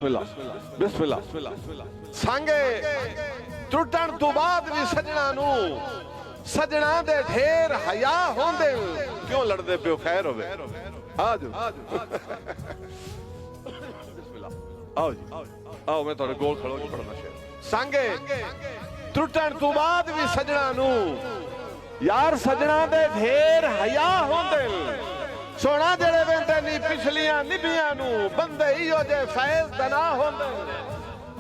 बिस्मिल्लाह सांगे टुटण तो बाद भी सजना नू सजना दे ढेर हया होंदे क्यों लड़दे पियो खैर होवे आजो बिस्मिल्लाह आओ जी आओ मैं थोड़े गोल खड़ो के पढ़ना शेर सांगे टुटण तो बाद भी सजना नू यार सजना दे ढेर हया होंदे सोना जड़े वेंदे नी पिछलियां निभियां नू बंदे इहो जे फैज़ दना होंदे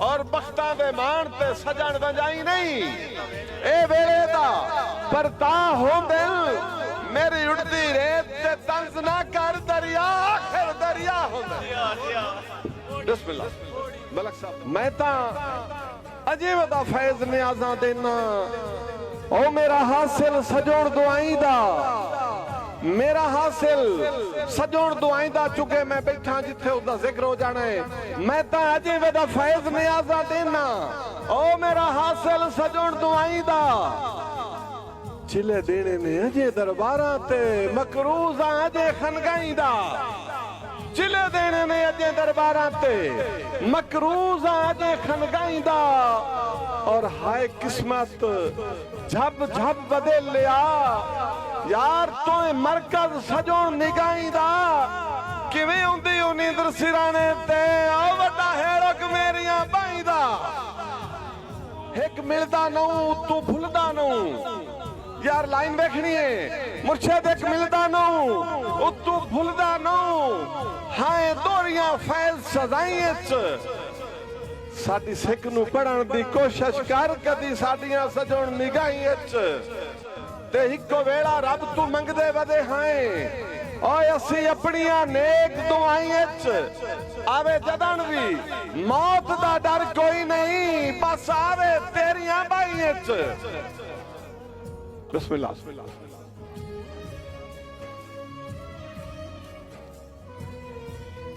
और बख्तां दे मान ते सजण वंजाई नहीं ए वेले दा परता होंदे मेरी उड़दी रेत ते तंज ना कर दरिया आखिर दरिया होंदे बिस्मिल्लाह मलक साहब मैं ता अजीब दा फैज़ नियाज़ां देना ओ मेरा हासिल सजोण दुआई दा मेरा हासिल सजोण दुआईंदा चुके मैं बैठा जिथे उसका जिक्र हो जाना है मैं ता अजे वेदा फैज़ नियाज़ा देना ओ मेरा हासिल सजोण दुआईंदा चिले देने में अजे दरबारा ते मकरूज़ा अजे खनगाईंदा चिले देने में अजे दरबारा ते मकरूज़ा अजे खनगाईंदा और हाय किस्मत झब झब बदल लिया यार तो मरकज सजोण निगाईंदा किवें हुंदी ओ नींदर सिराने ते ओ वड्डा हेड़क मेरियां बाईंदा एक मिलदा नूं तू भुलदा नूं यार लाइन देखनी है मुर्शिद एक मिलदा नूं तू भुलदा नूं हाय दोरियां फैज़ सजाई च साडी सिख नूं पढ़न दी कोशिश कर कदी साडियां सजोण निगाही च ते इको वेला रब तू मंगदे वदे हां ओए असी अपनियां नेक दुआईं च आवे जदन भी मौत दा डर कोई नहीं बस आवे तेरियां बाईं च बिस्मिल्लाह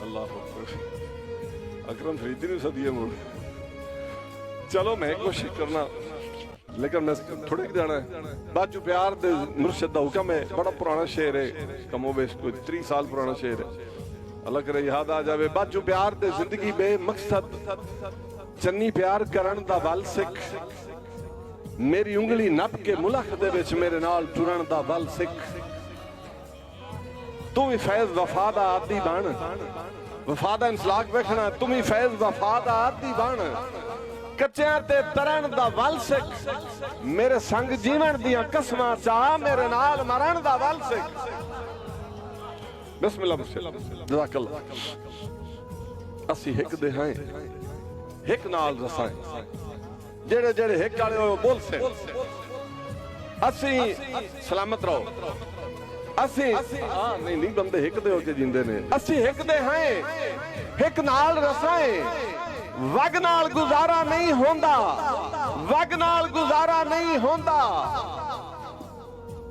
अल्लाह अकरम फरीदी ने सदिए मुड़ चलो मैं कोशिश करना लेकिन मैं थोड़े जाना है बाजू प्यार दे मुर्शिद दा हुक्म है बड़ा पुराना शेर है कमो बेश कोई 30 साल पुराना शेर है अल्लाह करे याद आ जावे बाजू प्यार दे जिंदगी बे मकसद चन्नी प्यार करन दा बल सिख मेरी उंगली नप के मुलख दे विच मेरे नाल टुरन दा बल सिख तू भी फैज़ वफा दा आदी बन वफा दा इंसलाक वेखना तू भी फैज़ वफा दा आदी बन कच्चियां ते तरन दा वल सिख मेरे संग जीवन दियां कसमां चा मेरे नाल मरण दा वल सिख बिस्मिल्लाह जज़ाकल्लाह असी हिक दे हां हिक नाल रसां जेड़े जेड़े हिक वाले बोल से असी सलामत रहो असी नहीं नहीं बंदे हिक दे होके जींदे ने असी हिक दे हां हिक नाल रसां वग नाल गुजारा नहीं होंदा वग नाल गुजारा नहीं होंदा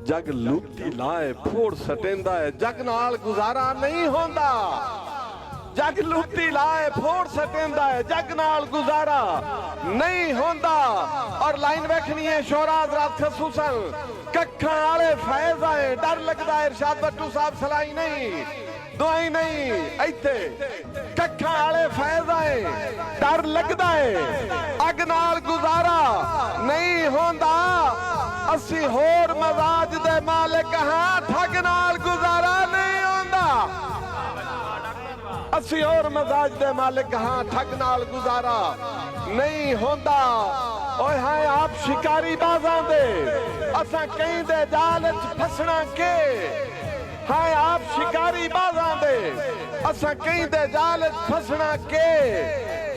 जग लूटी लाए फोड़ सटेंदा है जग नाल गुजारा नहीं होंदा जग लूटी लाए फोड़ सटेंदा है जग नाल गुजारा नहीं होंदा और लाइन वेखनी है शोरा हज़रात खसूसन कक्खां वाले फैज़ आए डर लगदा है इरशाद भट्टू साहब सलाई नहीं दुआई नहीं इत्थे कक्खां वाले फैज़ आए डर लगदा है अग नाल गुजारा नहीं होंदा असी होर मजाज दे मालिक हां ठग नाल गुजारा नहीं होंदा असी होर मजाज दे मालिक हां ठग नाल गुजारा नहीं होंदा ओए हाय आप शिकारी बाजां दे असां कहीं दे जाल च फसना के हाय आप शिकारी बाजां दे असां कहीं दे जाल च फसना के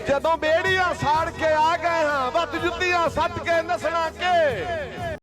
जदों बेड़ियां साड़ के आ गए हां वत जुत्तियां सट के नसना के